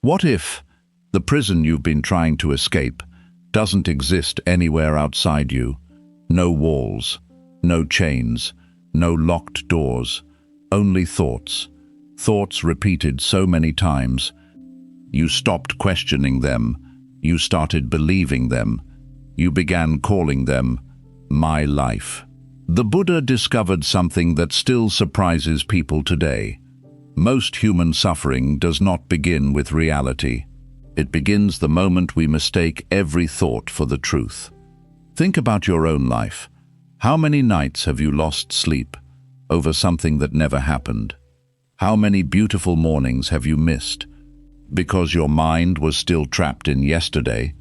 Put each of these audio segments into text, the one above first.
What if the prison you've been trying to escape doesn't exist anywhere outside you? No walls, no chains, no locked doors, only thoughts. Thoughts repeated so many times, you stopped questioning them, you started believing them, you began calling them my life. The Buddha discovered something that still surprises people today. Most human suffering does not begin with reality. It begins the moment we mistake every thought for the truth. Think about your own life. How many nights have you lost sleep over something that never happened? How many beautiful mornings have you missed because your mind was still trapped in yesterday?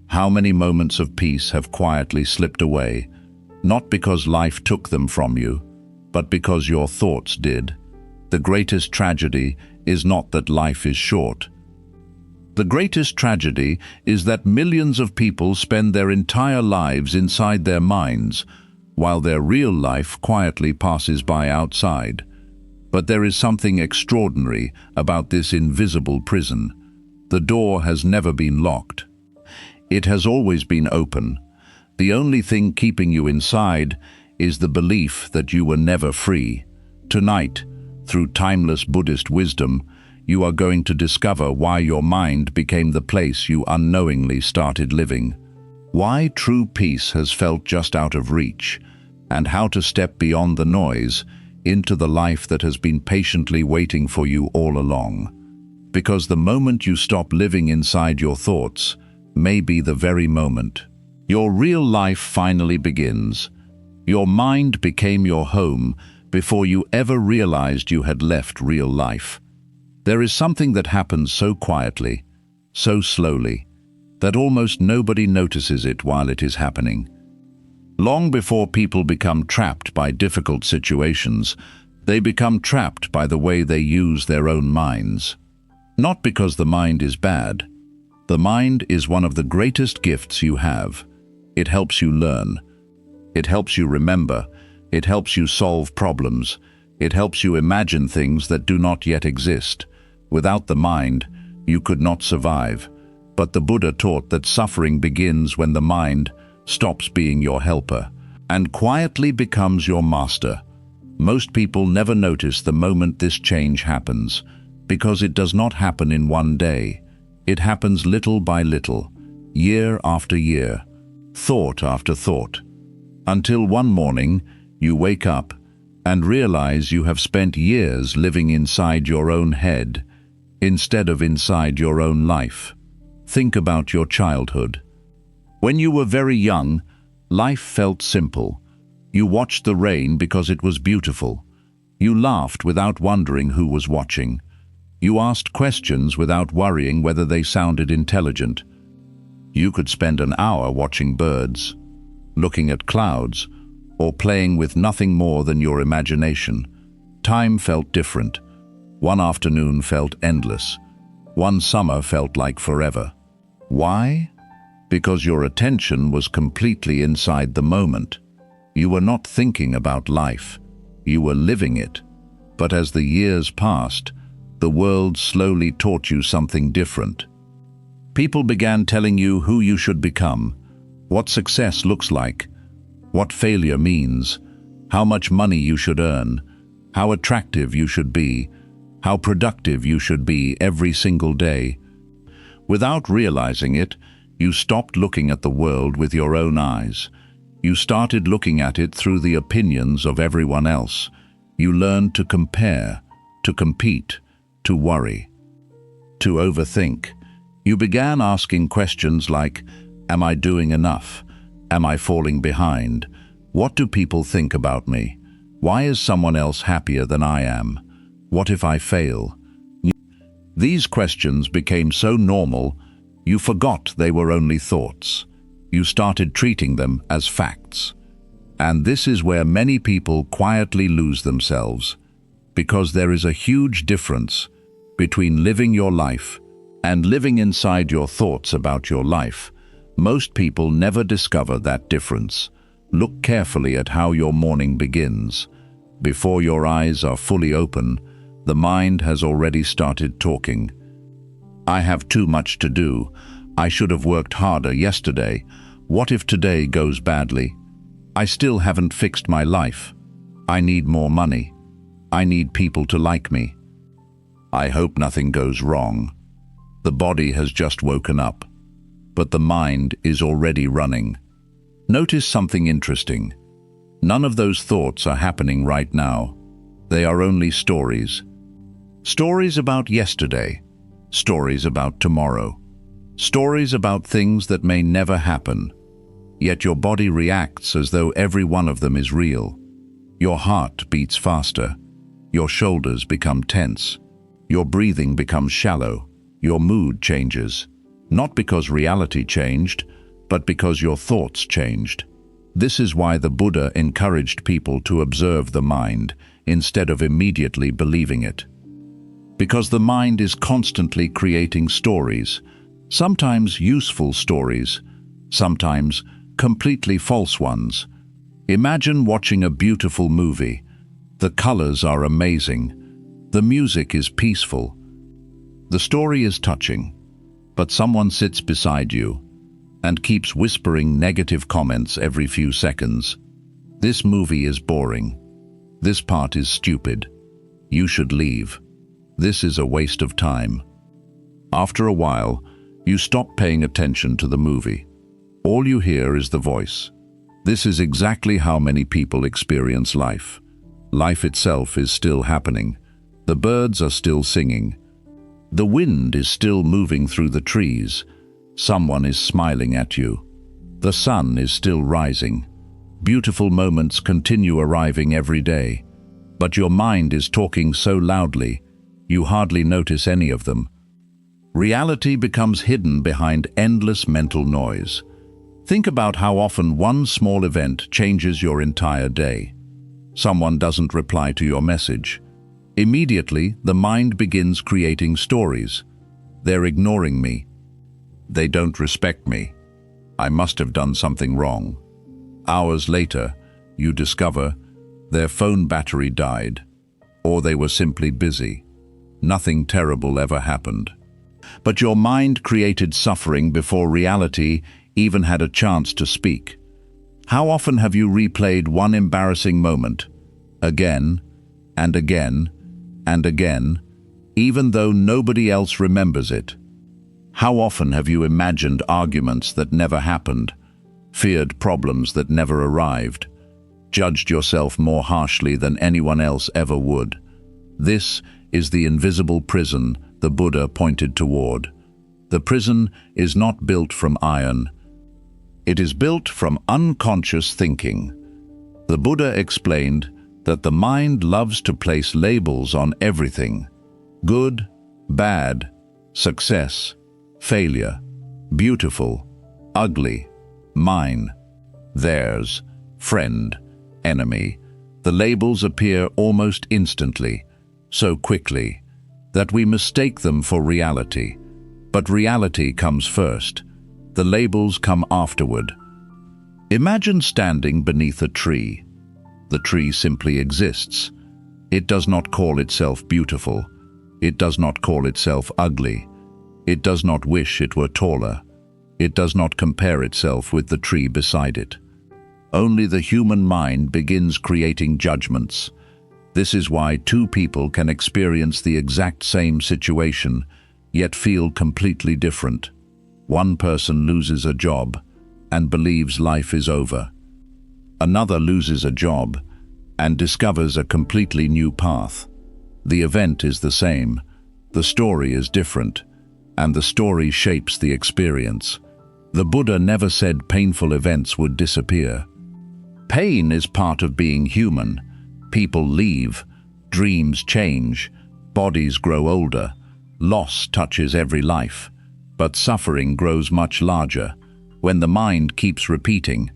How many moments of peace have quietly slipped away, not because life took them from you, but because your thoughts did? The greatest tragedy is not that life is short. The greatest tragedy is that millions of people spend their entire lives inside their minds, while their real life quietly passes by outside. But there is something extraordinary about this invisible prison. The door has never been locked. It has always been open. The only thing keeping you inside is the belief that you were never free. Tonight, through timeless Buddhist wisdom, you are going to discover why your mind became the place you unknowingly started living, why true peace has felt just out of reach, and how to step beyond the noise into the life that has been patiently waiting for you all along. Because the moment you stop living inside your thoughts may be the very moment your real life finally begins. Your mind became your home before you ever realized you had left real life. There is something that happens so quietly, so slowly, that almost nobody notices it while it is happening. Long before people become trapped by difficult situations, they become trapped by the way they use their own minds. Not because the mind is bad. The mind is one of the greatest gifts you have. It helps you learn. It helps you remember. It helps you solve problems. It helps you imagine things that do not yet exist. Without the mind, you could not survive. But the Buddha taught that suffering begins when the mind stops being your helper and quietly becomes your master. Most people never notice the moment this change happens, because it does not happen in one day. It happens little by little, year after year, thought after thought, until one morning you wake up and realize you have spent years living inside your own head instead of inside your own life. Think about your childhood. When you were very young, life felt simple. You watched the rain because it was beautiful. You laughed without wondering who was watching. You asked questions without worrying whether they sounded intelligent. You could spend an hour watching birds, looking at clouds, or playing with nothing more than your imagination. Time felt different. One afternoon felt endless. One summer felt like forever. Why? Because your attention was completely inside the moment. You were not thinking about life. You were living it. But as the years passed, the world slowly taught you something different. People began telling you who you should become, what success looks like, what failure means, how much money you should earn, how attractive you should be, how productive you should be every single day. Without realizing it, you stopped looking at the world with your own eyes. You started looking at it through the opinions of everyone else. You learned to compare, to compete, to worry, to overthink. You began asking questions like, am I doing enough? Am I falling behind? What do people think about me? Why is someone else happier than I am? What if I fail? These questions became so normal, you forgot they were only thoughts. You started treating them as facts. And this is where many people quietly lose themselves, because there is a huge difference between living your life and living inside your thoughts about your life. Most people never discover that difference. Look carefully at how your morning begins. Before your eyes are fully open, the mind has already started talking. I have too much to do. I should have worked harder yesterday. What if today goes badly? I still haven't fixed my life. I need more money. I need people to like me. I hope nothing goes wrong. The body has just woken up, but the mind is already running. Notice something interesting. None of those thoughts are happening right now. They are only stories. Stories about yesterday. Stories about tomorrow. Stories about things that may never happen. Yet your body reacts as though every one of them is real. Your heart beats faster. Your shoulders become tense. Your breathing becomes shallow. Your mood changes. Not because reality changed, but because your thoughts changed. This is why the Buddha encouraged people to observe the mind instead of immediately believing it. Because the mind is constantly creating stories, sometimes useful stories, sometimes completely false ones. Imagine watching a beautiful movie. The colors are amazing. The music is peaceful. The story is touching, but someone sits beside you and keeps whispering negative comments every few seconds. This movie is boring. This part is stupid. You should leave. This is a waste of time. After a while, you stop paying attention to the movie. All you hear is the voice. This is exactly how many people experience life. Life itself is still happening. The birds are still singing. The wind is still moving through the trees. Someone is smiling at you. The sun is still rising. Beautiful moments continue arriving every day. But your mind is talking so loudly, you hardly notice any of them. Reality becomes hidden behind endless mental noise. Think about how often one small event changes your entire day. Someone doesn't reply to your message. Immediately, the mind begins creating stories. They're ignoring me. They don't respect me. I must have done something wrong. Hours later, you discover their phone battery died, or they were simply busy. Nothing terrible ever happened. But your mind created suffering before reality even had a chance to speak. How often have you replayed one embarrassing moment, again and again and again, even though nobody else remembers it? How often have you imagined arguments that never happened, feared problems that never arrived, judged yourself more harshly than anyone else ever would? This is the invisible prison the Buddha pointed toward. The prison is not built from iron. It is built from unconscious thinking. The Buddha explained that the mind loves to place labels on everything: good, bad, success, failure, beautiful, ugly, mine, theirs, friend, enemy. The labels appear almost instantly, so quickly, that we mistake them for reality. But reality comes first. The labels come afterward. Imagine standing beneath a tree. The tree simply exists. It does not call itself beautiful. It does not call itself ugly. It does not wish it were taller. It does not compare itself with the tree beside it. Only the human mind begins creating judgments. This is why two people can experience the exact same situation, yet feel completely different. One person loses a job and believes life is over. Another loses a job and discovers a completely new path. The event is the same, the story is different, and the story shapes the experience. The Buddha never said painful events would disappear. Pain is part of being human. People leave, dreams change, bodies grow older, loss touches every life, but suffering grows much larger when the mind keeps repeating,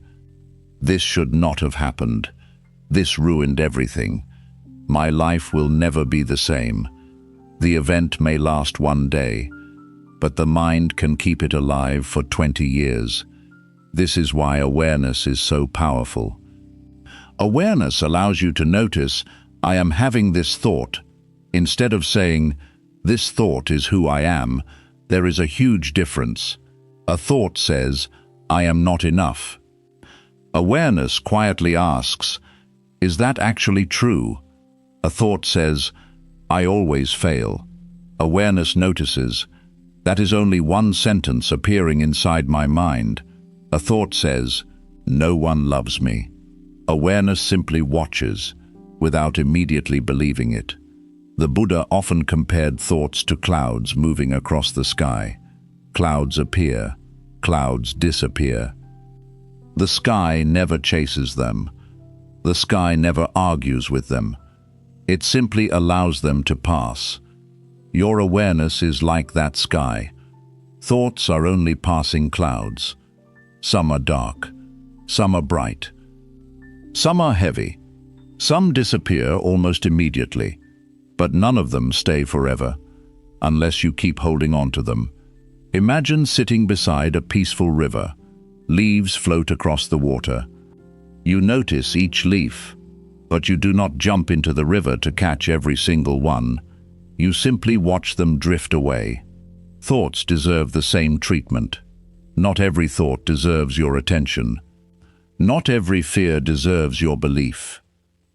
"This should not have happened. This ruined everything. My life will never be the same." The event may last one day, but the mind can keep it alive for 20 years. This is why awareness is so powerful. Awareness allows you to notice, "I am having this thought." Instead of saying, "This thought is who I am," There is a huge difference. A thought says, "I am not enough." Awareness quietly asks, "Is that actually true?" A thought says, "I always fail." Awareness notices, "That is only one sentence appearing inside my mind." A thought says, "No one loves me." Awareness simply watches, without immediately believing it. The Buddha often compared thoughts to clouds moving across the sky. Clouds appear, clouds disappear. The sky never chases them. The sky never argues with them. It simply allows them to pass. Your awareness is like that sky. Thoughts are only passing clouds. Some are dark, some are bright. Some are heavy. Some disappear almost immediately. But none of them stay forever, unless you keep holding on to them. Imagine sitting beside a peaceful river. Leaves float across the water. You notice each leaf, but you do not jump into the river to catch every single one. You simply watch them drift away. Thoughts deserve the same treatment. Not every thought deserves your attention. Not every fear deserves your belief.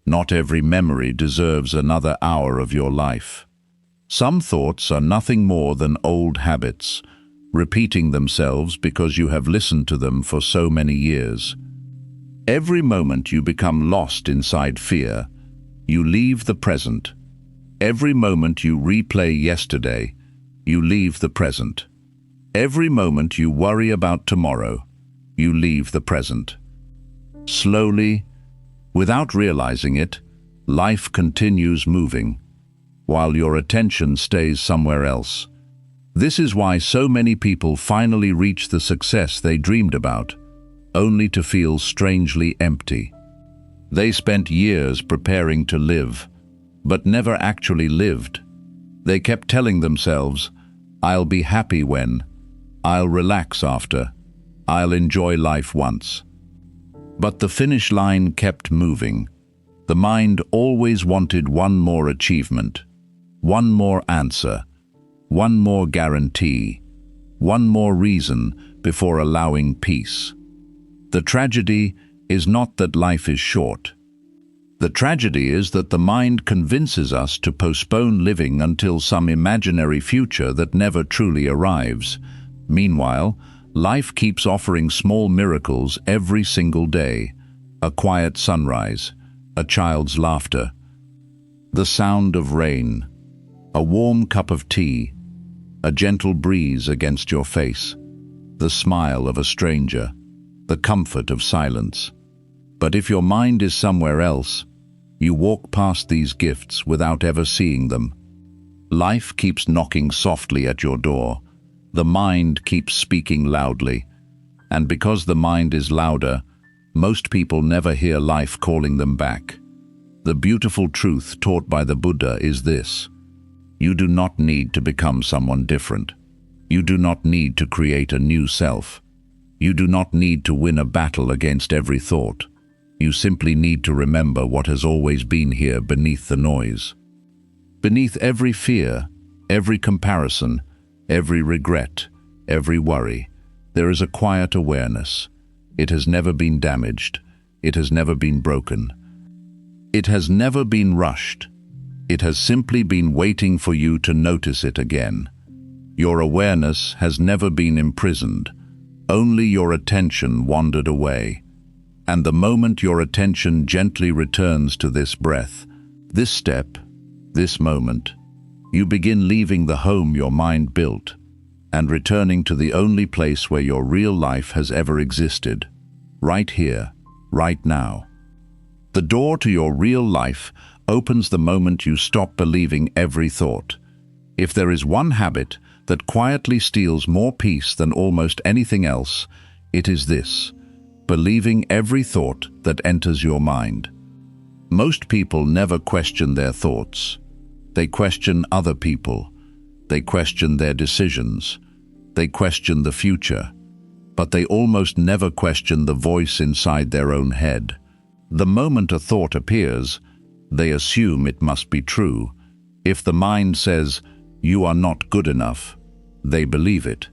Not every memory deserves another hour of your life. Some thoughts are nothing more than old habits, repeating themselves because you have listened to them for so many years. Every moment you become lost inside fear, you leave the present. Every moment you replay yesterday, you leave the present. Every moment you worry about tomorrow, you leave the present. Slowly, without realizing it, life continues moving, while your attention stays somewhere else. This is why so many people finally reach the success they dreamed about, only to feel strangely empty. They spent years preparing to live, but never actually lived. They kept telling themselves, "I'll be happy when, I'll relax after, I'll enjoy life once." But the finish line kept moving. The mind always wanted one more achievement, one more answer, one more guarantee, one more reason before allowing peace. The tragedy is not that life is short. The tragedy is that the mind convinces us to postpone living until some imaginary future that never truly arrives. Meanwhile, life keeps offering small miracles every single day. A quiet sunrise, a child's laughter, the sound of rain, a warm cup of tea, a gentle breeze against your face, the smile of a stranger, the comfort of silence. But if your mind is somewhere else, you walk past these gifts without ever seeing them. Life keeps knocking softly at your door. The mind keeps speaking loudly. And because the mind is louder, most people never hear life calling them back. The beautiful truth taught by the Buddha is this: you do not need to become someone different. You do not need to create a new self. You do not need to win a battle against every thought. You simply need to remember what has always been here beneath the noise. Beneath every fear, every comparison, every regret, every worry, there is a quiet awareness. It has never been damaged. It has never been broken. It has never been rushed. It has simply been waiting for you to notice it again. Your awareness has never been imprisoned. Only your attention wandered away. And the moment your attention gently returns to this breath, this step, this moment, you begin leaving the home your mind built and returning to the only place where your real life has ever existed, right here, right now. The door to your real life opens the moment you stop believing every thought. If there is one habit that quietly steals more peace than almost anything else, it is this: believing every thought that enters your mind. Most people never question their thoughts. They question other people. They question their decisions. They question the future. But they almost never question the voice inside their own head. The moment a thought appears, they assume it must be true. If the mind says, "You are not good enough," they believe it.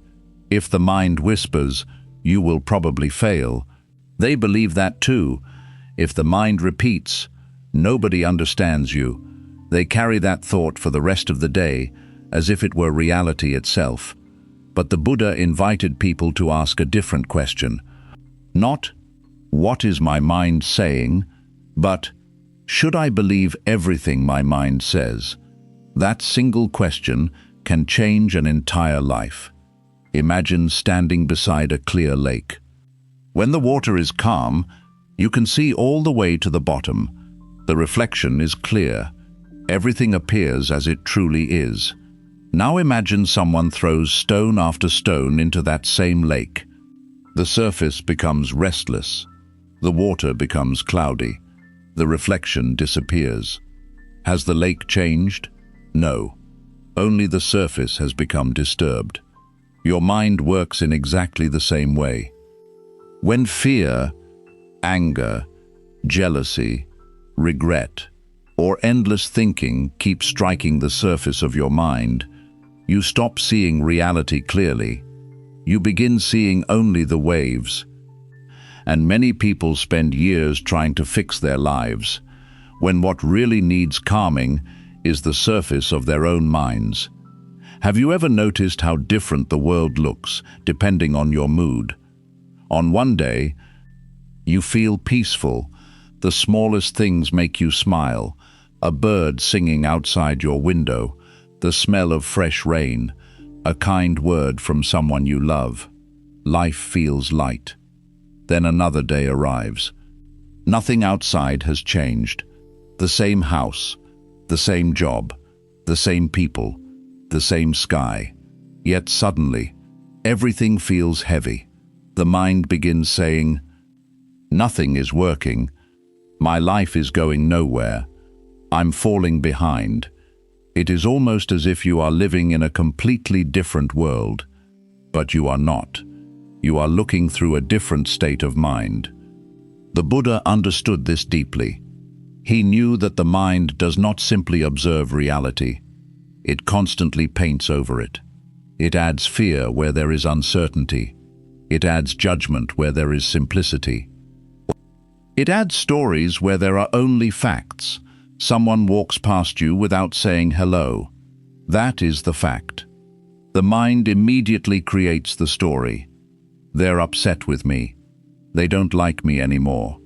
If the mind whispers, "You will probably fail," they believe that too. If the mind repeats, "Nobody understands you," they carry that thought for the rest of the day as if it were reality itself. But the Buddha invited people to ask a different question. Not, "What is my mind saying?" but, "Should I believe everything my mind says?" That single question can change an entire life. Imagine standing beside a clear lake. When the water is calm, you can see all the way to the bottom. The reflection is clear. Everything appears as it truly is. Now imagine someone throws stone after stone into that same lake. The surface becomes restless. The water becomes cloudy. The reflection disappears. Has the lake changed? No. Only the surface has become disturbed. Your mind works in exactly the same way. When fear, anger, jealousy, regret, or endless thinking keep striking the surface of your mind, you stop seeing reality clearly. You begin seeing only the waves. And many people spend years trying to fix their lives, when what really needs calming is the surface of their own minds. Have you ever noticed how different the world looks depending on your mood? On one day, you feel peaceful. The smallest things make you smile. A bird singing outside your window, the smell of fresh rain, a kind word from someone you love. Life feels light. Then another day arrives. Nothing outside has changed. The same house, the same job, the same people, the same sky. Yet suddenly, everything feels heavy. The mind begins saying, "Nothing is working. My life is going nowhere. I'm falling behind." It is almost as if you are living in a completely different world. But you are not. You are looking through a different state of mind. The Buddha understood this deeply. He knew that the mind does not simply observe reality. It constantly paints over it. It adds fear where there is uncertainty. It adds judgment where there is simplicity. It adds stories where there are only facts. Someone walks past you without saying hello. That is the fact. The mind immediately creates the story. They're upset with me. They don't like me anymore.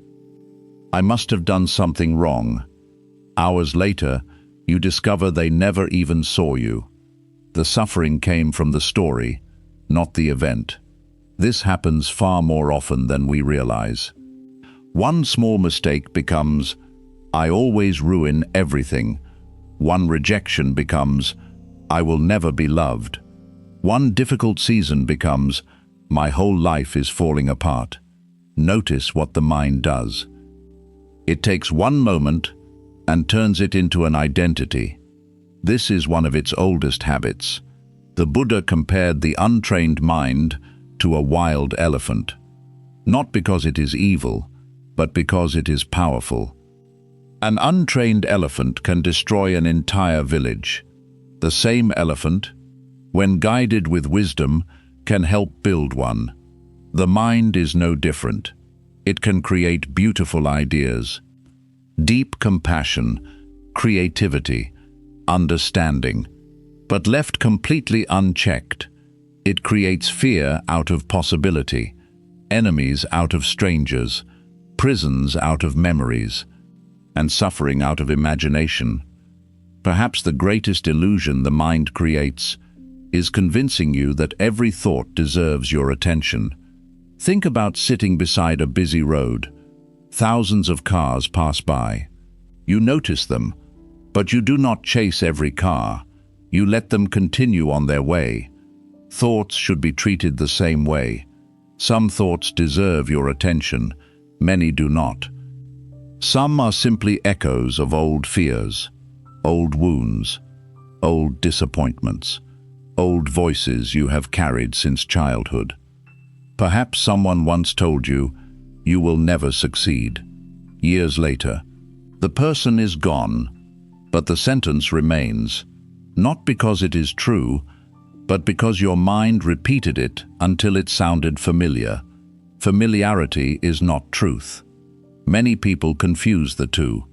I must have done something wrong. Hours later, you discover they never even saw you. The suffering came from the story, not the event. This happens far more often than we realize. One small mistake becomes, "I always ruin everything." One rejection becomes, "I will never be loved." One difficult season becomes, "My whole life is falling apart." Notice what the mind does. It takes one moment and turns it into an identity. This is one of its oldest habits. The Buddha compared the untrained mind to a wild elephant, not because it is evil, but because it is powerful. An untrained elephant can destroy an entire village. The same elephant, when guided with wisdom, can help build one. The mind is no different. It can create beautiful ideas, deep compassion, creativity, understanding. But left completely unchecked, it creates fear out of possibility, enemies out of strangers, prisons out of memories, and suffering out of imagination. Perhaps the greatest illusion the mind creates is convincing you that every thought deserves your attention. Think about sitting beside a busy road. Thousands of cars pass by. You notice them, but you do not chase every car. You let them continue on their way. Thoughts should be treated the same way. Some thoughts deserve your attention, many do not. Some are simply echoes of old fears, old wounds, old disappointments, old voices you have carried since childhood. Perhaps someone once told you, "You will never succeed." Years later, the person is gone, but the sentence remains, not because it is true, but because your mind repeated it until it sounded familiar. Familiarity is not truth. Many people confuse the two.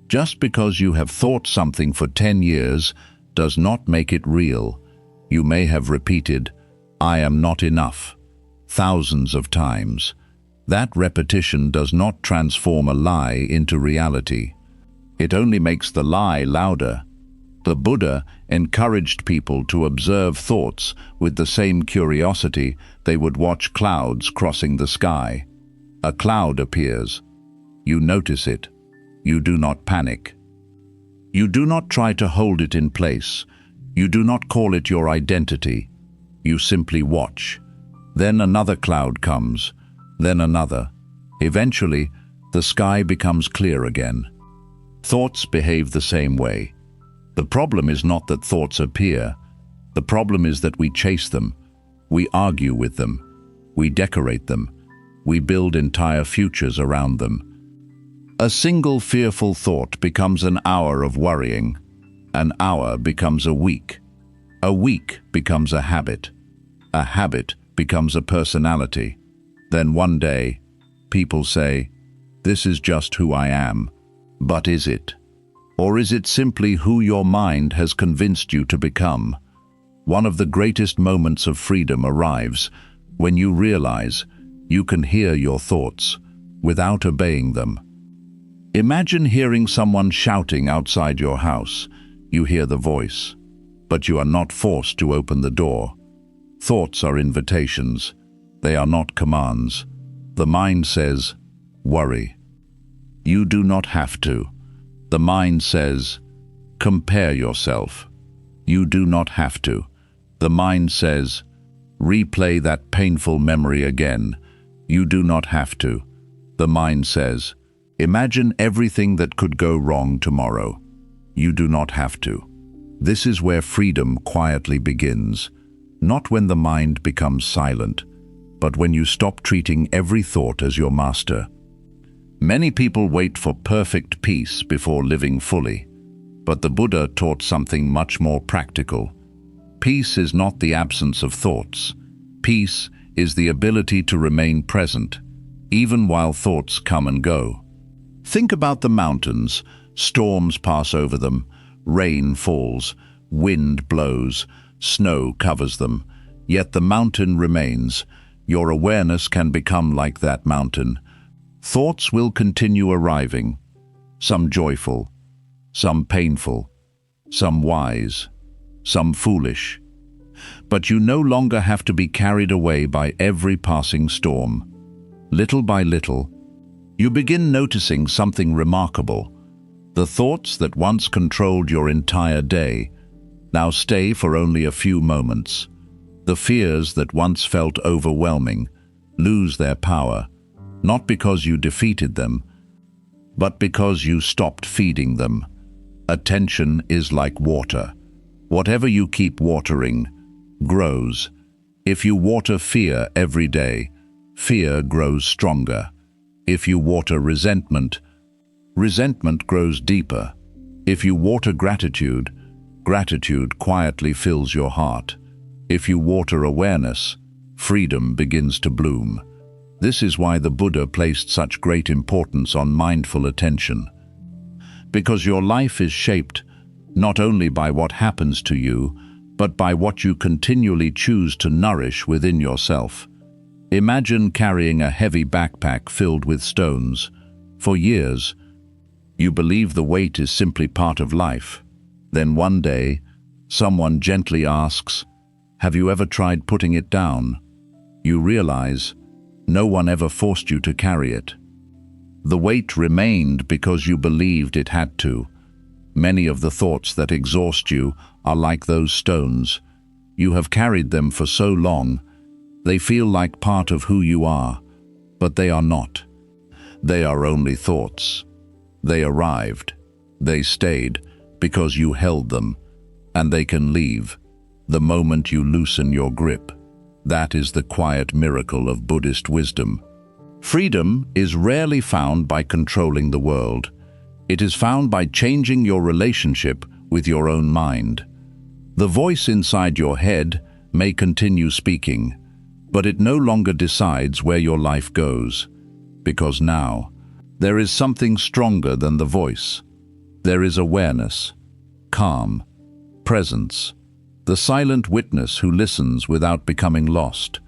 Just because you have thought something for 10 years does not make it real. You may have repeated, "I am not enough," thousands of times. That repetition does not transform a lie into reality. It only makes the lie louder. The Buddha encouraged people to observe thoughts with the same curiosity they would watch clouds crossing the sky. A cloud appears. You notice it. You do not panic. You do not try to hold it in place. You do not call it your identity. You simply watch. Then another cloud comes, then another. Eventually, the sky becomes clear again. Thoughts behave the same way. The problem is not that thoughts appear. The problem is that we chase them. We argue with them. We decorate them. We build entire futures around them. A single fearful thought becomes an hour of worrying. An hour becomes a week. A week becomes a habit. A habit becomes a personality. Then one day, people say, "This is just who I am." But is it? Or is it simply who your mind has convinced you to become? One of the greatest moments of freedom arrives when you realize you can hear your thoughts without obeying them. Imagine hearing someone shouting outside your house. You hear the voice, but you are not forced to open the door. Thoughts are invitations. They are not commands. The mind says, "Worry." You do not have to. The mind says, "Compare yourself." You do not have to. The mind says, "Replay that painful memory again." You do not have to. The mind says, "Imagine everything that could go wrong tomorrow." You do not have to. This is where freedom quietly begins, not when the mind becomes silent, but when you stop treating every thought as your master. Many people wait for perfect peace before living fully, but the Buddha taught something much more practical. Peace is not the absence of thoughts. Peace is the ability to remain present, even while thoughts come and go. Think about the mountains. Storms pass over them, rain falls, wind blows, snow covers them, yet the mountain remains. Your awareness can become like that mountain. Thoughts will continue arriving, some joyful, some painful, some wise, some foolish. But you no longer have to be carried away by every passing storm. Little by little, you begin noticing something remarkable. The thoughts that once controlled your entire day now stay for only a few moments. The fears that once felt overwhelming lose their power, not because you defeated them, but because you stopped feeding them. Attention is like water. Whatever you keep watering grows. If you water fear every day, fear grows stronger. If you water resentment, resentment grows deeper. If you water gratitude, gratitude quietly fills your heart. If you water awareness, freedom begins to bloom. This is why the Buddha placed such great importance on mindful attention. Because your life is shaped not only by what happens to you, but by what you continually choose to nourish within yourself. Imagine carrying a heavy backpack filled with stones. For years, you believe the weight is simply part of life. Then one day, someone gently asks, "Have you ever tried putting it down?" You realize, no one ever forced you to carry it. The weight remained because you believed it had to. Many of the thoughts that exhaust you are like those stones. You have carried them for so long, they feel like part of who you are, but they are not. They are only thoughts. They arrived, they stayed, because you held them, and they can leave the moment you loosen your grip. That is the quiet miracle of Buddhist wisdom. Freedom is rarely found by controlling the world. It is found by changing your relationship with your own mind. The voice inside your head may continue speaking, but it no longer decides where your life goes, because now there is something stronger than the voice. There is awareness, calm, presence, the silent witness who listens without becoming lost.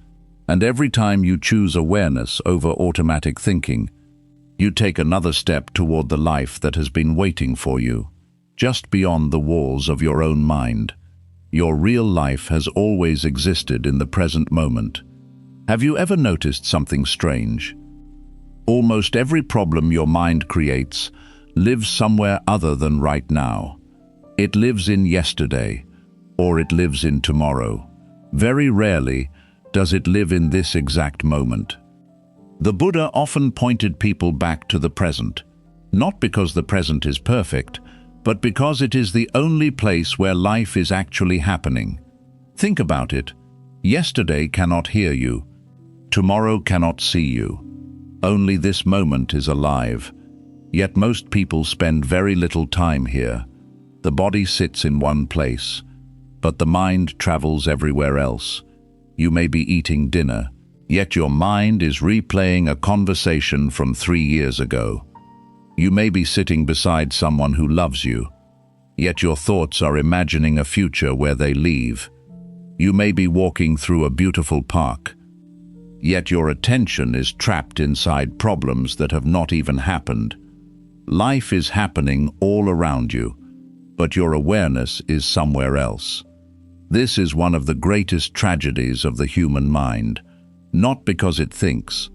And every time you choose awareness over automatic thinking, you take another step toward the life that has been waiting for you, just beyond the walls of your own mind. Your real life has always existed in the present moment. Have you ever noticed something strange? Almost every problem your mind creates lives somewhere other than right now. It lives in yesterday, or it lives in tomorrow. Very rarely does it live in this exact moment. The Buddha often pointed people back to the present, not because the present is perfect, but because it is the only place where life is actually happening. Think about it. Yesterday cannot hear you. Tomorrow cannot see you. Only this moment is alive. Yet most people spend very little time here. The body sits in one place, but the mind travels everywhere else. You may be eating dinner, yet your mind is replaying a conversation from 3 years ago. You may be sitting beside someone who loves you, yet your thoughts are imagining a future where they leave. You may be walking through a beautiful park, yet your attention is trapped inside problems that have not even happened. Life is happening all around you, but your awareness is somewhere else. This is one of the greatest tragedies of the human mind, not because it thinks,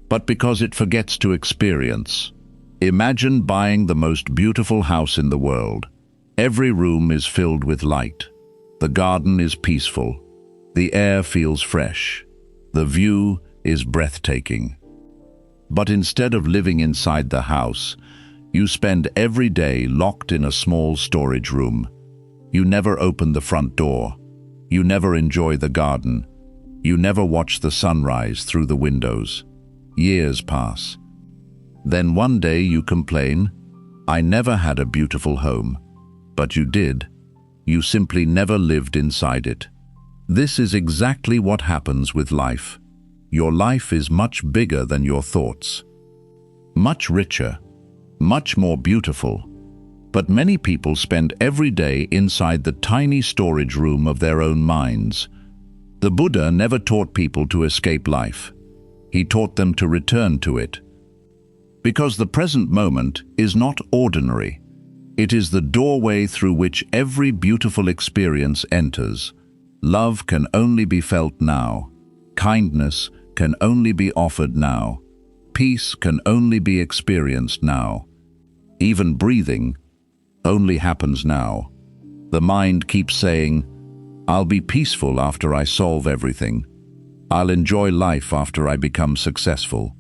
but because it forgets to experience. Imagine buying the most beautiful house in the world. Every room is filled with light. The garden is peaceful. The air feels fresh. The view is breathtaking. But instead of living inside the house, you spend every day locked in a small storage room. You never open the front door. You never enjoy the garden. You never watch the sunrise through the windows. Years pass. Then one day you complain, "I never had a beautiful home." But you did. You simply never lived inside it. This is exactly what happens with life. Your life is much bigger than your thoughts. Much richer, much more beautiful. But many people spend every day inside the tiny storage room of their own minds. The Buddha never taught people to escape life. He taught them to return to it. Because the present moment is not ordinary. It is the doorway through which every beautiful experience enters. Love can only be felt now. Kindness can only be offered now. Peace can only be experienced now. Even breathing only happens now. The mind keeps saying, "I'll be peaceful after I solve everything. I'll enjoy life after I become successful.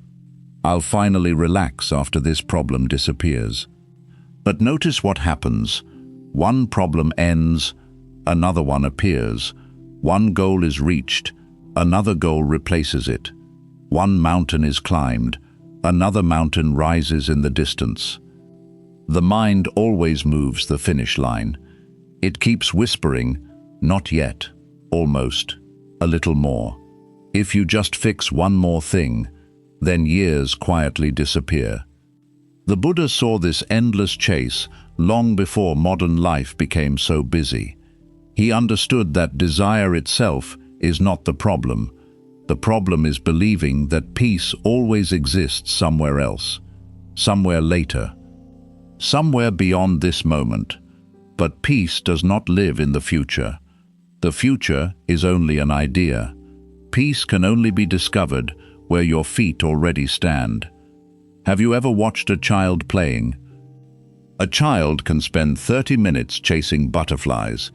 I'll finally relax after this problem disappears." But notice what happens. One problem ends, another one appears. One goal is reached, another goal replaces it. One mountain is climbed, another mountain rises in the distance. The mind always moves the finish line. It keeps whispering, "Not yet, almost, a little more." If you just fix one more thing, then years quietly disappear. The Buddha saw this endless chase long before modern life became so busy. He understood that desire itself is not the problem. The problem is believing that peace always exists somewhere else, somewhere later, somewhere beyond this moment. But peace does not live in the future. The future is only an idea. Peace can only be discovered where your feet already stand. Have you ever watched a child playing? A child can spend 30 minutes chasing butterflies,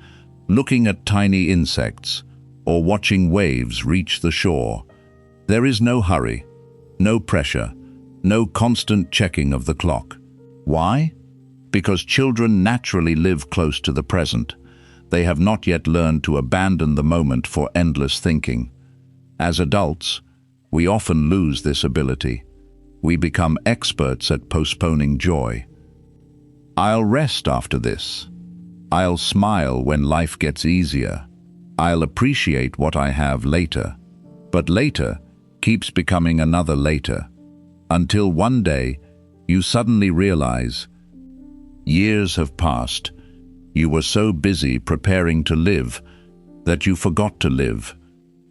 looking at tiny insects, or watching waves reach the shore. There is no hurry, no pressure, no constant checking of the clock. Why? Because children naturally live close to the present. They have not yet learned to abandon the moment for endless thinking. As adults, we often lose this ability. We become experts at postponing joy. "I'll rest after this. I'll smile when life gets easier. I'll appreciate what I have later. But later keeps becoming another later, until one day you suddenly realize years have passed. You were so busy preparing to live that you forgot to live.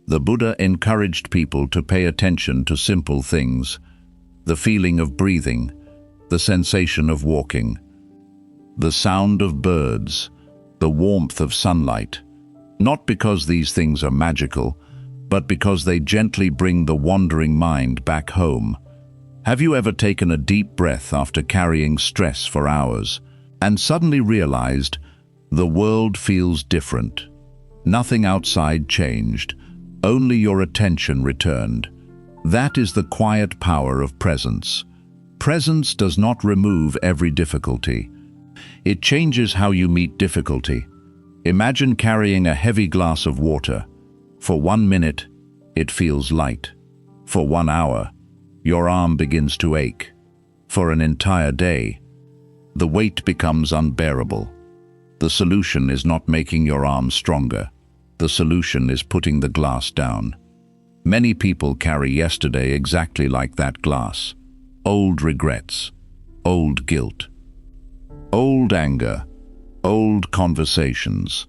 The Buddha encouraged people to pay attention to simple things: the feeling of breathing, the sensation of walking, the sound of birds, the warmth of sunlight. Not because these things are magical, but because they gently bring the wandering mind back home. Have you ever taken a deep breath after carrying stress for hours and suddenly realized the world feels different? Nothing outside changed, only your attention returned. That is the quiet power of presence. Presence does not remove every difficulty. It changes how you meet difficulty. Imagine carrying a heavy glass of water. For 1 minute, it feels light. For 1 hour, your arm begins to ache. For an entire day, the weight becomes unbearable. The solution is not making your arm stronger. The solution is putting the glass down. Many people carry yesterday exactly like that glass. Old regrets, old guilt, old anger, old conversations,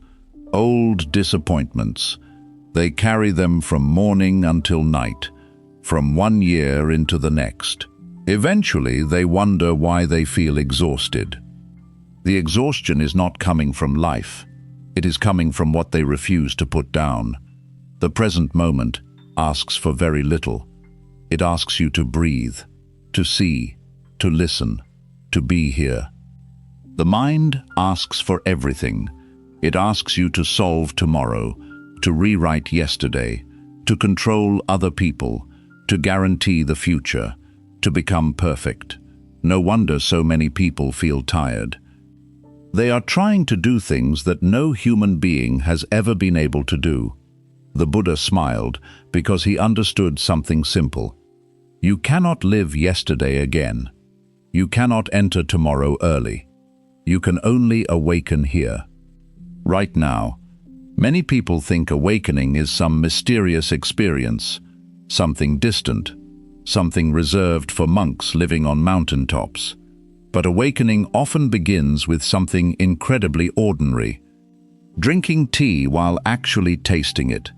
old disappointments. They carry them from morning until night, from 1 year into the next. Eventually, they wonder why they feel exhausted. The exhaustion is not coming from life. It is coming from what they refuse to put down. The present moment asks for very little. It asks you to breathe, to see, to listen, to be here. The mind asks for everything. It asks you to solve tomorrow, to rewrite yesterday, to control other people, to guarantee the future, to become perfect. No wonder so many people feel tired. They are trying to do things that no human being has ever been able to do. The Buddha smiled because he understood something simple. You cannot live yesterday again. You cannot enter tomorrow early. You can only awaken here. Right now, many people think awakening is some mysterious experience, something distant, something reserved for monks living on mountaintops. But awakening often begins with something incredibly ordinary. Drinking tea while actually tasting it,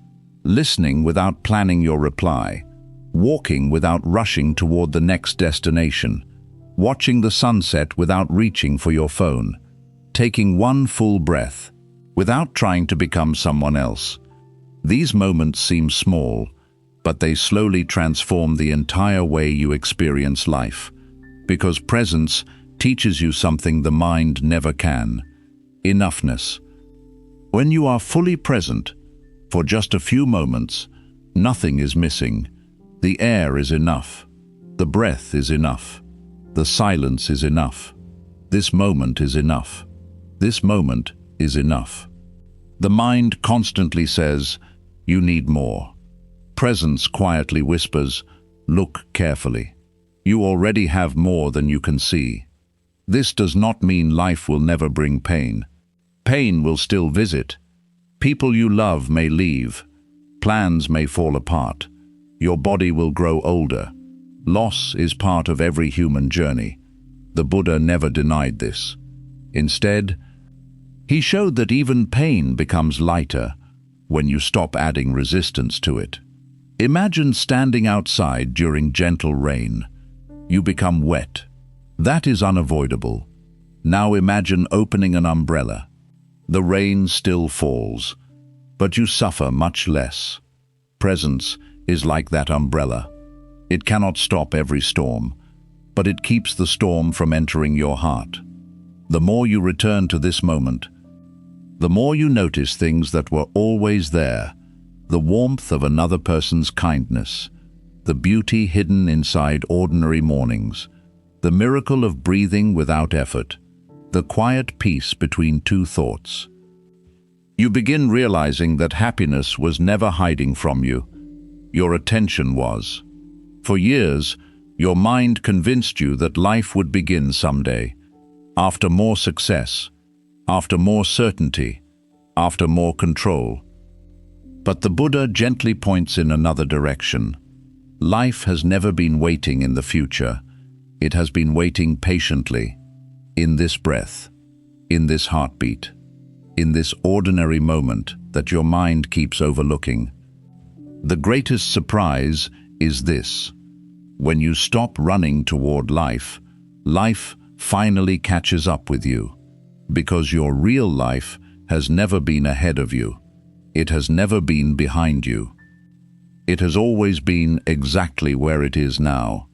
listening without planning your reply, walking without rushing toward the next destination, watching the sunset without reaching for your phone, taking one full breath without trying to become someone else. These moments seem small, but they slowly transform the entire way you experience life, because presence teaches you something the mind never can: enoughness. When you are fully present, for just a few moments, nothing is missing. The air is enough. The breath is enough. The silence is enough. This moment is enough. This moment is enough. The mind constantly says, you need more. Presence quietly whispers, look carefully. You already have more than you can see. This does not mean life will never bring pain. Pain will still visit. People you love may leave. Plans may fall apart. Your body will grow older. Loss is part of every human journey. The Buddha never denied this. Instead, he showed that even pain becomes lighter when you stop adding resistance to it. Imagine standing outside during gentle rain. You become wet. That is unavoidable. Now imagine opening an umbrella. The rain still falls, but you suffer much less. Presence is like that umbrella. It cannot stop every storm, but it keeps the storm from entering your heart. The more you return to this moment, the more you notice things that were always there: the warmth of another person's kindness, the beauty hidden inside ordinary mornings, the miracle of breathing without effort, the quiet peace between two thoughts. You begin realizing that happiness was never hiding from you. Your attention was. For years, your mind convinced you that life would begin someday, after more success, after more certainty, after more control. But the Buddha gently points in another direction. Life has never been waiting in the future. It has been waiting patiently, in this breath, in this heartbeat, in this ordinary moment that your mind keeps overlooking. The greatest surprise is this: when you stop running toward life, life finally catches up with you, because your real life has never been ahead of you. It has never been behind you. It has always been exactly where it is now,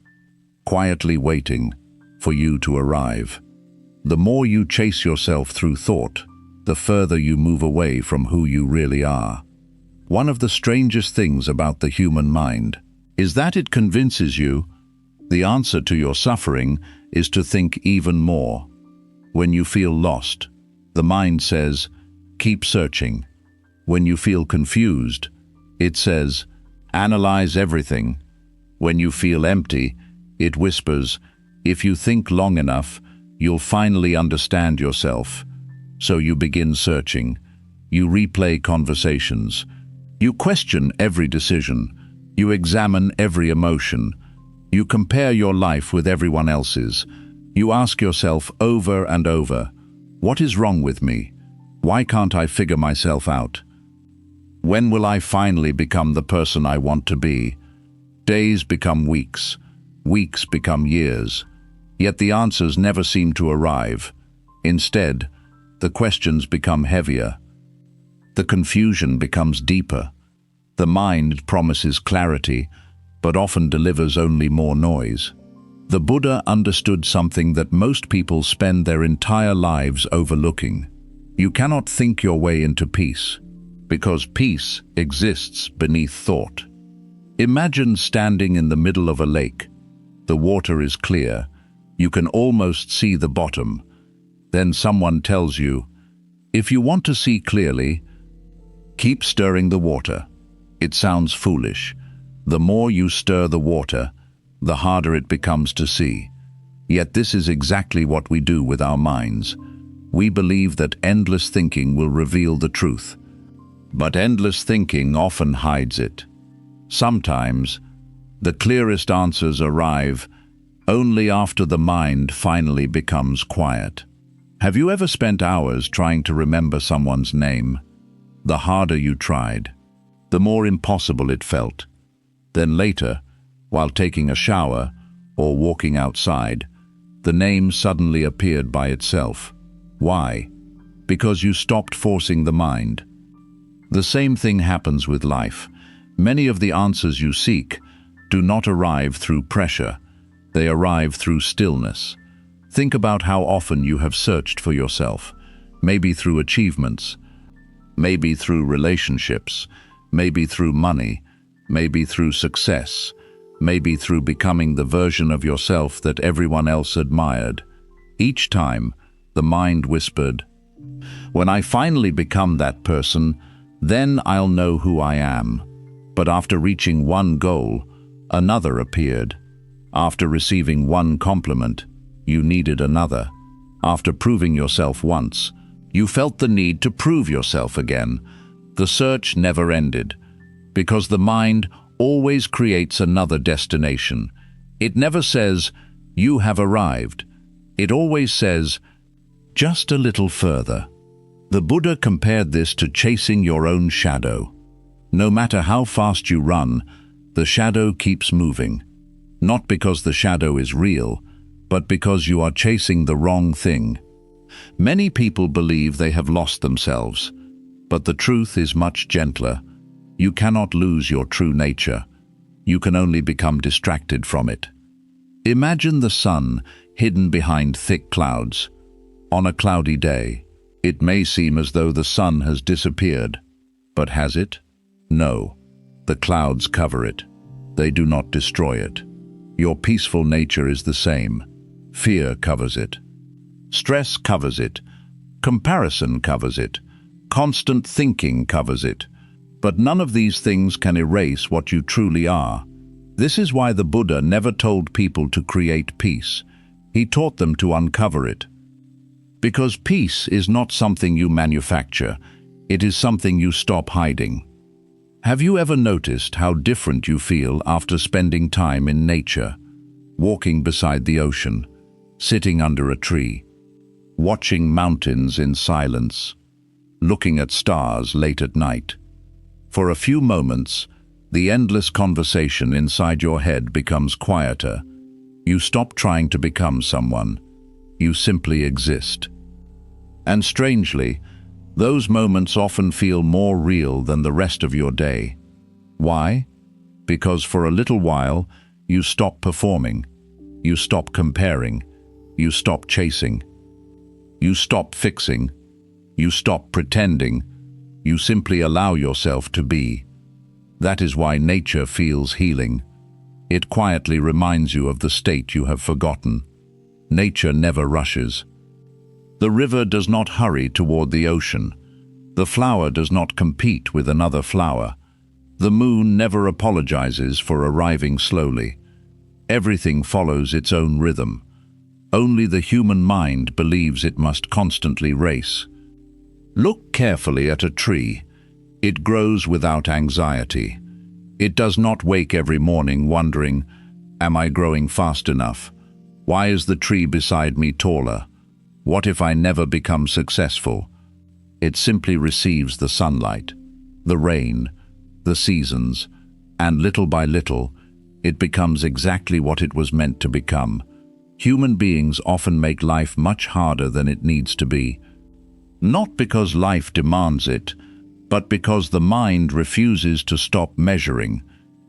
quietly waiting for you to arrive. The more you chase yourself through thought, the further you move away from who you really are. One of the strangest things about the human mind is that it convinces you the answer to your suffering is to think even more. When you feel lost, the mind says, keep searching. When you feel confused, it says, analyze everything. When you feel empty, it whispers, if you think long enough, you'll finally understand yourself. So you begin searching. You replay conversations. You question every decision. You examine every emotion. You compare your life with everyone else's. You ask yourself over and over, what is wrong with me? Why can't I figure myself out? When will I finally become the person I want to be? Days become weeks. Weeks become years. Yet the answers never seem to arrive. Instead, the questions become heavier. The confusion becomes deeper. The mind promises clarity, but often delivers only more noise. The Buddha understood something that most people spend their entire lives overlooking. You cannot think your way into peace, because peace exists beneath thought. Imagine standing in the middle of a lake. The water is clear. You can almost see the bottom. Then someone tells you, if you want to see clearly, keep stirring the water. It sounds foolish. The more you stir the water, the harder it becomes to see. Yet this is exactly what we do with our minds. We believe that endless thinking will reveal the truth. But endless thinking often hides it. Sometimes, the clearest answers arrive only after the mind finally becomes quiet. Have you ever spent hours trying to remember someone's name? The harder you tried, the more impossible it felt. Then later, while taking a shower or walking outside, the name suddenly appeared by itself. Why? Because you stopped forcing the mind. The same thing happens with life. Many of the answers you seek do not arrive through pressure. They arrive through stillness. Think about how often you have searched for yourself, maybe through achievements, maybe through relationships, maybe through money, maybe through success, maybe through becoming the version of yourself that everyone else admired. Each time, the mind whispered, when I finally become that person, then I'll know who I am. But after reaching one goal, another appeared. After receiving one compliment, you needed another. After proving yourself once, you felt the need to prove yourself again. The search never ended, because the mind always creates another destination. It never says, you have arrived. It always says, just a little further. The Buddha compared this to chasing your own shadow. No matter how fast you run, the shadow keeps moving. Not because the shadow is real, but because you are chasing the wrong thing. Many people believe they have lost themselves, but the truth is much gentler. You cannot lose your true nature. You can only become distracted from it. Imagine the sun hidden behind thick clouds. On a cloudy day, it may seem as though the sun has disappeared. But has it? No. The clouds cover it. They do not destroy it. Your peaceful nature is the same. Fear covers it. Stress covers it. Comparison covers it. Constant thinking covers it. But none of these things can erase what you truly are. This is why the Buddha never told people to create peace. He taught them to uncover it. Because peace is not something you manufacture, it is something you stop hiding. Have you ever noticed how different you feel after spending time in nature? Walking beside the ocean, sitting under a tree, watching mountains in silence, looking at stars late at night. For a few moments, the endless conversation inside your head becomes quieter. You stop trying to become someone. You simply exist. And strangely, those moments often feel more real than the rest of your day. Why? Because for a little while, you stop performing. You stop comparing. You stop chasing. You stop fixing. You stop pretending. You simply allow yourself to be. That is why nature feels healing. It quietly reminds you of the state you have forgotten. Nature never rushes. The river does not hurry toward the ocean. The flower does not compete with another flower. The moon never apologizes for arriving slowly. Everything follows its own rhythm. Only the human mind believes it must constantly race. Look carefully at a tree. It grows without anxiety. It does not wake every morning wondering, am I growing fast enough? Why is the tree beside me taller? What if I never become successful? It simply receives the sunlight, the rain, the seasons, and little by little, it becomes exactly what it was meant to become. Human beings often make life much harder than it needs to be. Not because life demands it, but because the mind refuses to stop measuring.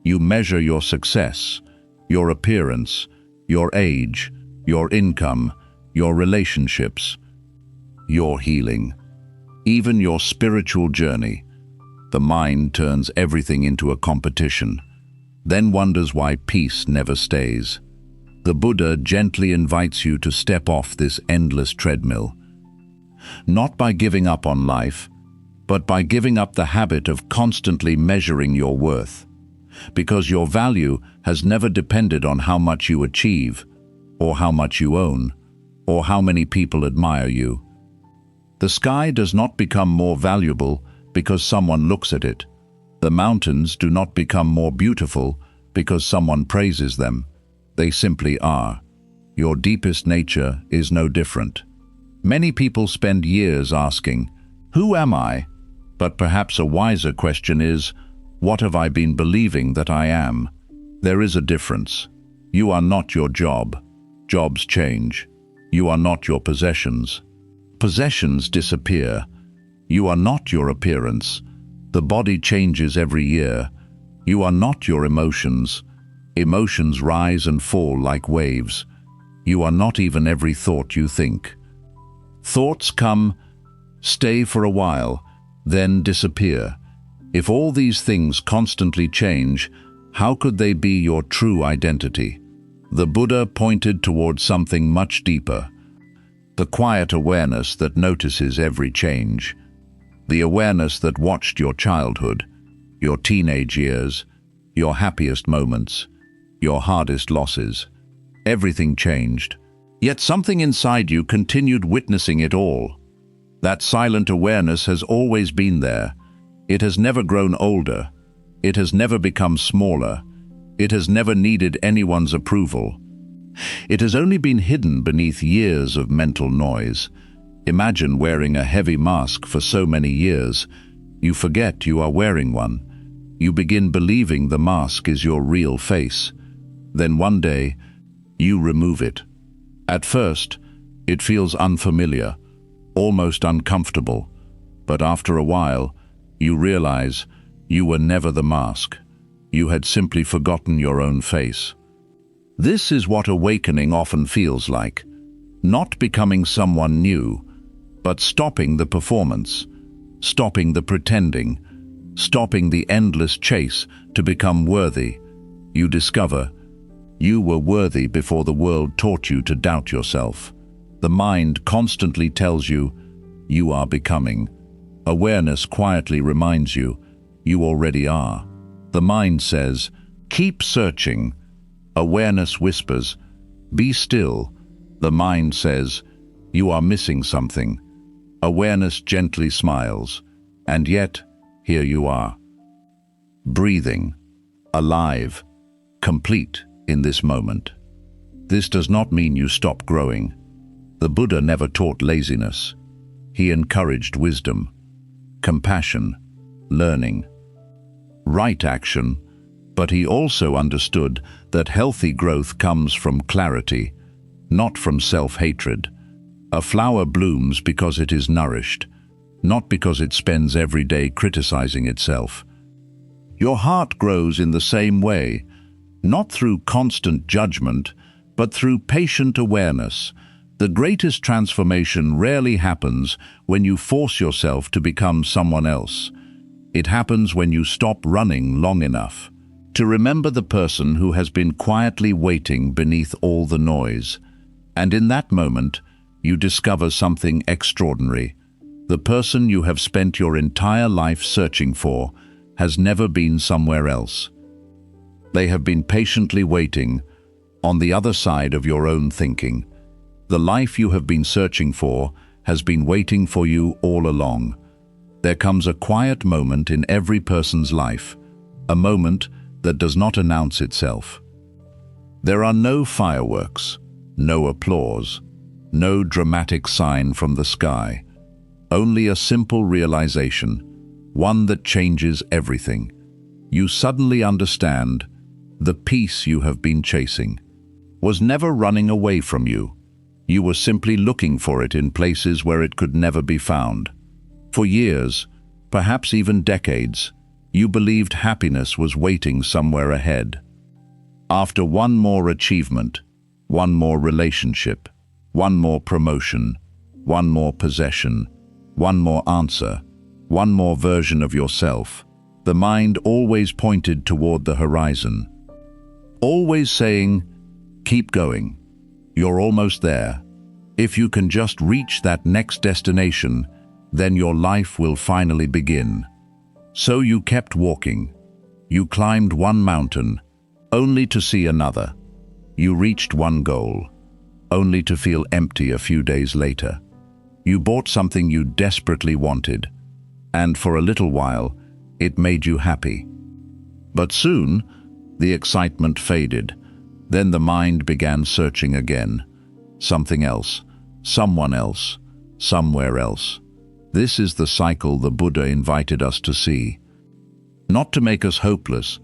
You measure your success, your appearance, your age, your income, your relationships, your healing, even your spiritual journey. The mind turns everything into a competition, then wonders why peace never stays. The Buddha gently invites you to step off this endless treadmill, not by giving up on life, but by giving up the habit of constantly measuring your worth, because your value has never depended on how much you achieve, or how much you own, or how many people admire you. The sky does not become more valuable because someone looks at it. The mountains do not become more beautiful because someone praises them. They simply are. Your deepest nature is no different. Many people spend years asking, "Who am I?" But perhaps a wiser question is, what have I been believing that I am? There is a difference. You are not your job. Jobs change. You are not your possessions. Possessions disappear. You are not your appearance. The body changes every year. You are not your emotions. Emotions rise and fall like waves. You are not even every thought you think. Thoughts come, stay for a while, then disappear. If all these things constantly change, how could they be your true identity? The Buddha pointed towards something much deeper, the quiet awareness that notices every change, the awareness that watched your childhood, your teenage years, your happiest moments, your hardest losses. Everything changed, yet something inside you continued witnessing it all. That silent awareness has always been there. It has never grown older. It has never become smaller. It has never needed anyone's approval. It has only been hidden beneath years of mental noise. Imagine wearing a heavy mask for so many years. You forget you are wearing one. You begin believing the mask is your real face. Then one day, you remove it. At first, it feels unfamiliar, almost uncomfortable, but after a while, you realize you were never the mask. You had simply forgotten your own face. This is what awakening often feels like. Not becoming someone new, but stopping the performance, stopping the pretending, stopping the endless chase to become worthy. You discover you were worthy before the world taught you to doubt yourself. The mind constantly tells you, you are becoming. Awareness quietly reminds you, you already are. The mind says, keep searching. Awareness whispers, be still. The mind says, You are missing something. Awareness gently smiles, and yet, here you are. Breathing, alive, complete in this moment. This does not mean you stop growing. The Buddha never taught laziness. He encouraged wisdom, compassion, learning, right action, but he also understood that healthy growth comes from clarity, not from self-hatred. A flower blooms because it is nourished, not because it spends every day criticizing itself. Your heart grows in the same way, not through constant judgment, but through patient awareness. The greatest transformation rarely happens when you force yourself to become someone else. It happens when you stop running long enough to remember the person who has been quietly waiting beneath all the noise. And in that moment, you discover something extraordinary. The person you have spent your entire life searching for has never been somewhere else. They have been patiently waiting on the other side of your own thinking. The life you have been searching for has been waiting for you all along. There comes a quiet moment in every person's life, a moment that does not announce itself. There are no fireworks, no applause, no dramatic sign from the sky, only a simple realization, one that changes everything. You suddenly understand the peace you have been chasing was never running away from you. You were simply looking for it in places where it could never be found. For years, perhaps even decades, you believed happiness was waiting somewhere ahead. After one more achievement, one more relationship, one more promotion, one more possession, one more answer, one more version of yourself, the mind always pointed toward the horizon, always saying, "Keep going. You're almost there. If you can just reach that next destination, then your life will finally begin." So you kept walking. You climbed one mountain, only to see another. You reached one goal, only to feel empty a few days later. You bought something you desperately wanted, and for a little while, it made you happy. But soon, the excitement faded. Then the mind began searching again. Something else, someone else, somewhere else. This is the cycle the Buddha invited us to see. Not to make us hopeless,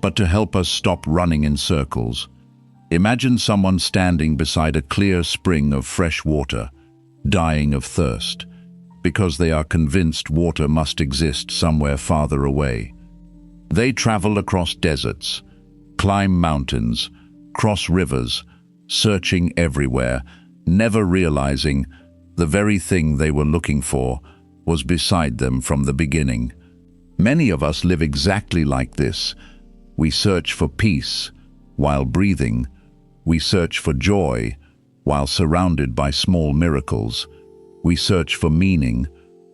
but to help us stop running in circles. Imagine someone standing beside a clear spring of fresh water, dying of thirst, because they are convinced water must exist somewhere farther away. They travel across deserts, climb mountains, cross rivers, searching everywhere, never realizing the very thing they were looking for was beside them from the beginning. Many of us live exactly like this. We search for peace while breathing. We search for joy while surrounded by small miracles. We search for meaning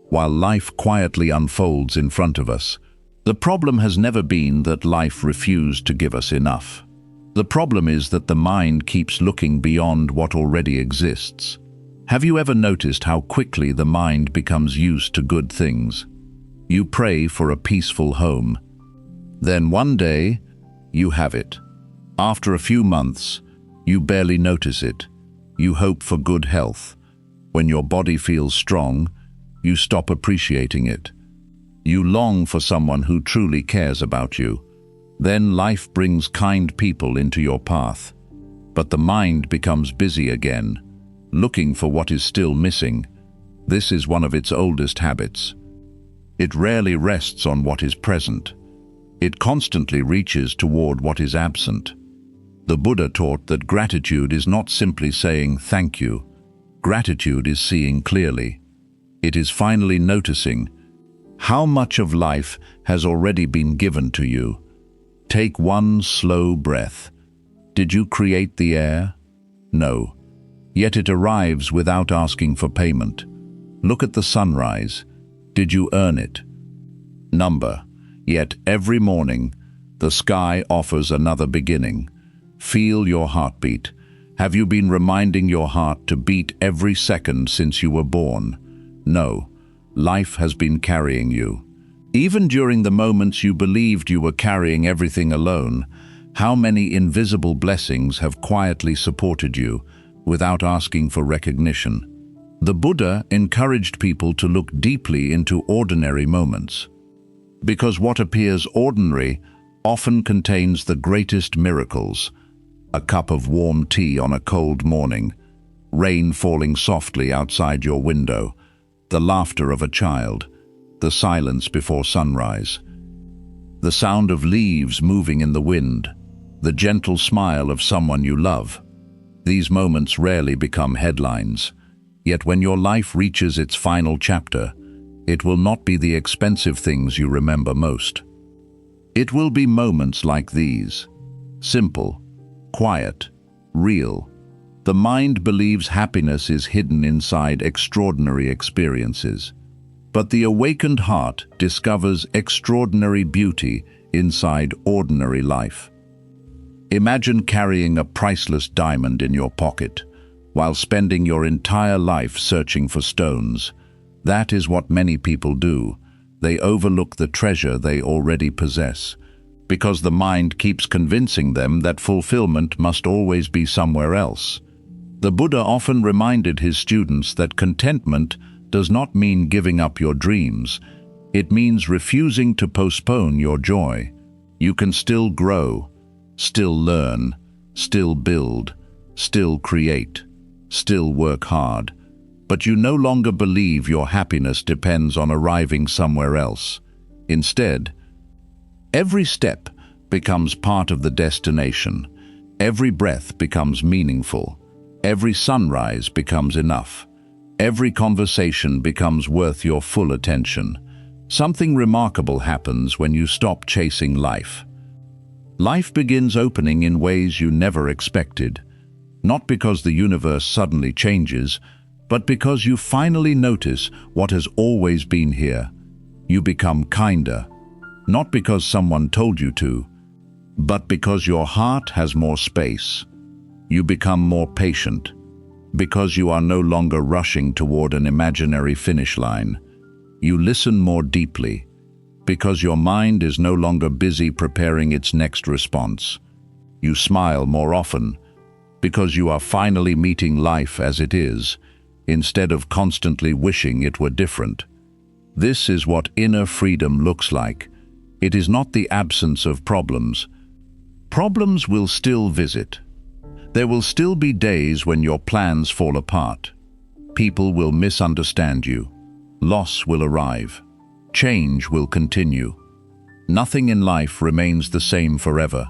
while life quietly unfolds in front of us. The problem has never been that life refused to give us enough. The problem is that the mind keeps looking beyond what already exists. Have you ever noticed how quickly the mind becomes used to good things? You pray for a peaceful home. Then one day, you have it. After a few months, you barely notice it. You hope for good health. When your body feels strong, you stop appreciating it. You long for someone who truly cares about you. Then life brings kind people into your path. But the mind becomes busy again, looking for what is still missing. This is one of its oldest habits. It rarely rests on what is present. It constantly reaches toward what is absent. The Buddha taught that gratitude is not simply saying thank you. Gratitude is seeing clearly. It is finally noticing how much of life has already been given to you. Take one slow breath. Did you create the air? No. Yet it arrives without asking for payment. Look at the sunrise. Did you earn it? Number. Yet every morning, the sky offers another beginning. Feel your heartbeat. Have you been reminding your heart to beat every second since you were born? No, life has been carrying you. Even during the moments you believed you were carrying everything alone, how many invisible blessings have quietly supported you without asking for recognition? The Buddha encouraged people to look deeply into ordinary moments, because what appears ordinary often contains the greatest miracles. A cup of warm tea on a cold morning, rain falling softly outside your window, the laughter of a child, the silence before sunrise, the sound of leaves moving in the wind, the gentle smile of someone you love. These moments rarely become headlines, yet when your life reaches its final chapter, it will not be the expensive things you remember most. It will be moments like these, simple, quiet, real. The mind believes happiness is hidden inside extraordinary experiences, but the awakened heart discovers extraordinary beauty inside ordinary life. Imagine carrying a priceless diamond in your pocket, while spending your entire life searching for stones. That is what many people do. They overlook the treasure they already possess, because the mind keeps convincing them that fulfillment must always be somewhere else. The Buddha often reminded his students that contentment does not mean giving up your dreams. It means refusing to postpone your joy. You can still grow, still learn, still build, still create, still work hard, but you no longer believe your happiness depends on arriving somewhere else. Instead, every step becomes part of the destination. Every breath becomes meaningful. Every sunrise becomes enough. Every conversation becomes worth your full attention. Something remarkable happens when you stop chasing life. Life begins opening in ways you never expected, not because the universe suddenly changes, but because you finally notice what has always been here. You become kinder, not because someone told you to, but because your heart has more space. You become more patient, because you are no longer rushing toward an imaginary finish line. You listen more deeply, because your mind is no longer busy preparing its next response. You smile more often, because you are finally meeting life as it is, instead of constantly wishing it were different. This is what inner freedom looks like. It is not the absence of problems. Problems will still visit. There will still be days when your plans fall apart. People will misunderstand you. Loss will arrive. Change will continue. Nothing in life remains the same forever.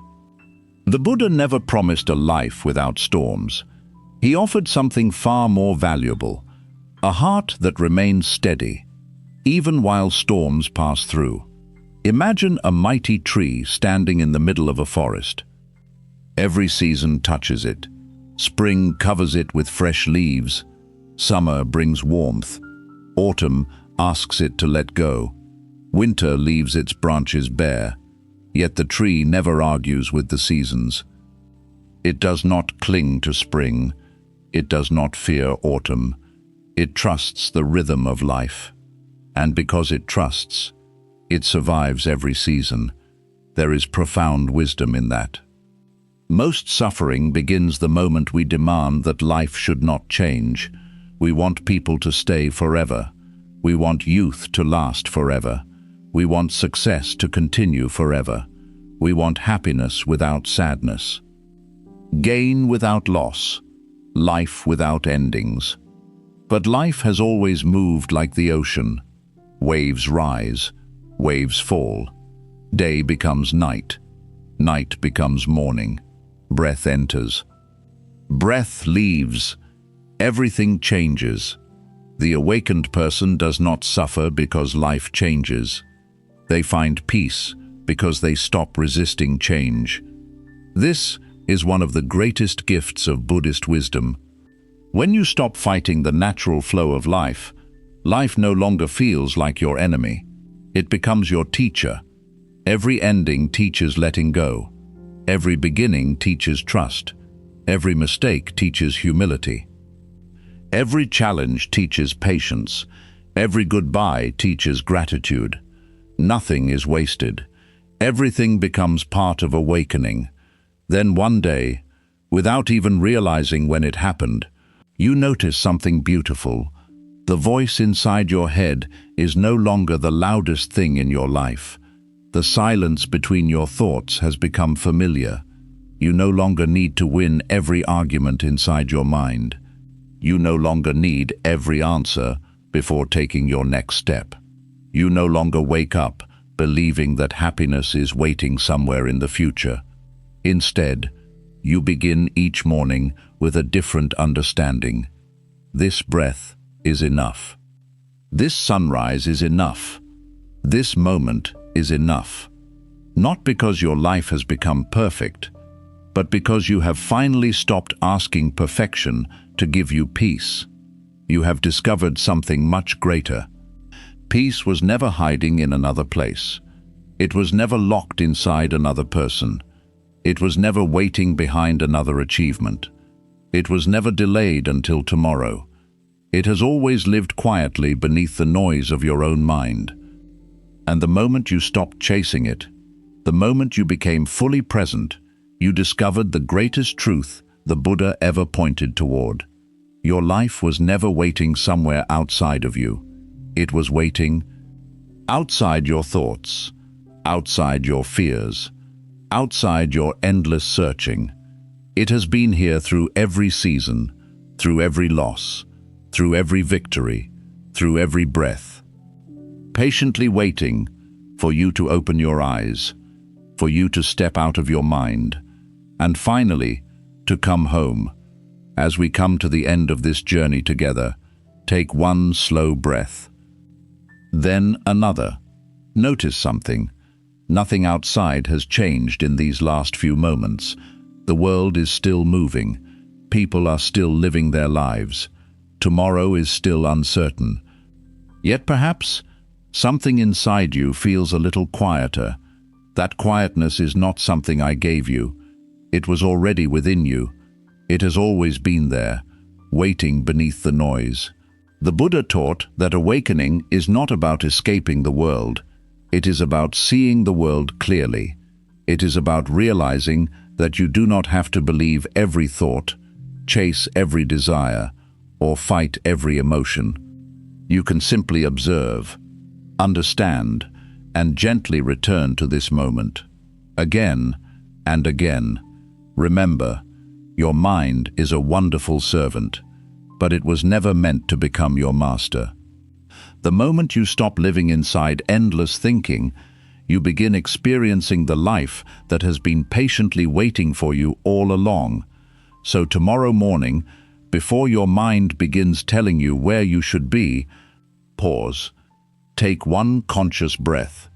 The Buddha never promised a life without storms. He offered something far more valuable, a heart that remains steady, even while storms pass through. Imagine a mighty tree standing in the middle of a forest. Every season touches it. Spring covers it with fresh leaves. Summer brings warmth. Autumn asks it to let go. Winter leaves its branches bare. Yet the tree never argues with the seasons. It does not cling to spring. It does not fear autumn. It trusts the rhythm of life. And because it trusts, it survives every season. There is profound wisdom in that. Most suffering begins the moment we demand that life should not change. We want people to stay forever. We want youth to last forever. We want success to continue forever. We want happiness without sadness. Gain without loss. Life without endings. But life has always moved like the ocean. Waves rise. Waves fall. Day becomes night. Night becomes morning. Breath enters. Breath leaves. Everything changes. The awakened person does not suffer because life changes. They find peace because they stop resisting change. This is one of the greatest gifts of Buddhist wisdom. When you stop fighting the natural flow of life, life no longer feels like your enemy. It becomes your teacher. Every ending teaches letting go. Every beginning teaches trust. Every mistake teaches humility. Every challenge teaches patience. Every goodbye teaches gratitude. Nothing is wasted. Everything becomes part of awakening. Then one day, without even realizing when it happened, you notice something beautiful. The voice inside your head is no longer the loudest thing in your life. The silence between your thoughts has become familiar. You no longer need to win every argument inside your mind. You no longer need every answer before taking your next step. You no longer wake up believing that happiness is waiting somewhere in the future. Instead, you begin each morning with a different understanding. This breath is enough. This sunrise is enough. This moment is enough. Not because your life has become perfect, but because you have finally stopped asking perfection to give you peace. You have discovered something much greater. Peace was never hiding in another place. It was never locked inside another person. It was never waiting behind another achievement. It was never delayed until tomorrow. It has always lived quietly beneath the noise of your own mind. And the moment you stopped chasing it, the moment you became fully present, you discovered the greatest truth the Buddha ever pointed toward. Your life was never waiting somewhere outside of you. It was waiting outside your thoughts, outside your fears, outside your endless searching. It has been here through every season, through every loss, through every victory, through every breath. Patiently waiting for you to open your eyes, for you to step out of your mind, and finally to come home. As we come to the end of this journey together, take one slow breath. Then another. Notice something. Nothing outside has changed in these last few moments. The world is still moving. People are still living their lives. Tomorrow is still uncertain. Yet perhaps something inside you feels a little quieter. That quietness is not something I gave you. It was already within you. It has always been there, waiting beneath the noise. The Buddha taught that awakening is not about escaping the world. It is about seeing the world clearly. It is about realizing that you do not have to believe every thought, chase every desire, or fight every emotion. You can simply observe, understand, and gently return to this moment. Again and again. Remember, your mind is a wonderful servant, but it was never meant to become your master. The moment you stop living inside endless thinking, you begin experiencing the life that has been patiently waiting for you all along. So tomorrow morning, before your mind begins telling you where you should be, pause. Take one conscious breath.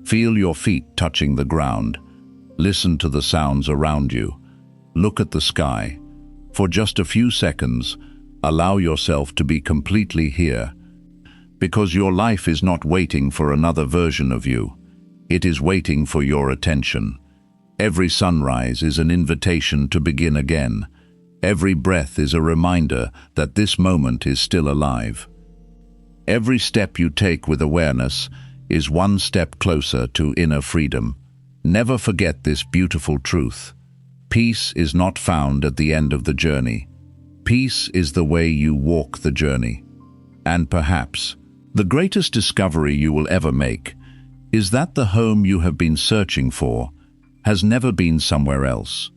Feel your feet touching the ground. Listen to the sounds around you. Look at the sky. For just a few seconds, allow yourself to be completely here. Because your life is not waiting for another version of you. It is waiting for your attention. Every sunrise is an invitation to begin again. Every breath is a reminder that this moment is still alive. Every step you take with awareness is one step closer to inner freedom. Never forget this beautiful truth. Peace is not found at the end of the journey. Peace is the way you walk the journey. And perhaps the greatest discovery you will ever make is that the home you have been searching for has never been somewhere else.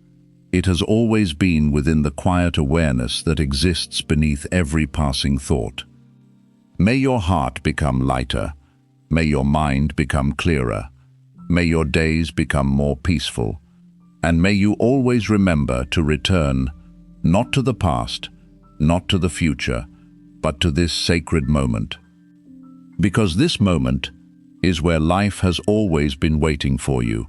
It has always been within the quiet awareness that exists beneath every passing thought. May your heart become lighter. May your mind become clearer. May your days become more peaceful. And may you always remember to return, not to the past, not to the future, but to this sacred moment. Because this moment is where life has always been waiting for you.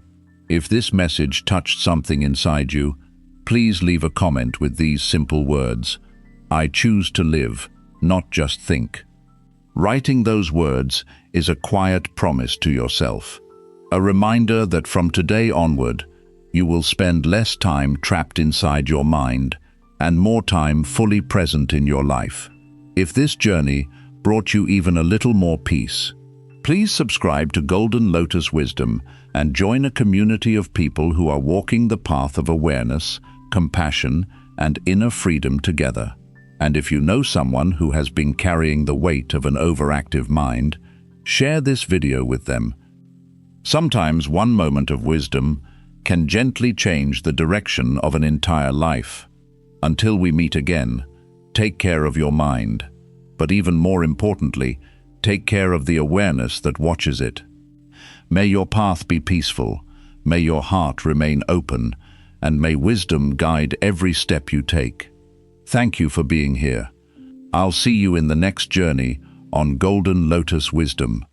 If this message touched something inside you, please leave a comment with these simple words. I choose to live, not just think. Writing those words is a quiet promise to yourself. A reminder that from today onward, you will spend less time trapped inside your mind and more time fully present in your life. If this journey brought you even a little more peace, please subscribe to Golden Lotus Wisdom and join a community of people who are walking the path of awareness, compassion, and inner freedom together. And if you know someone who has been carrying the weight of an overactive mind, share this video with them. Sometimes one moment of wisdom can gently change the direction of an entire life. Until we meet again, take care of your mind, but even more importantly, take care of the awareness that watches it. May your path be peaceful, may your heart remain open, and may wisdom guide every step you take. Thank you for being here. I'll see you in the next journey on Golden Lotus Wisdom.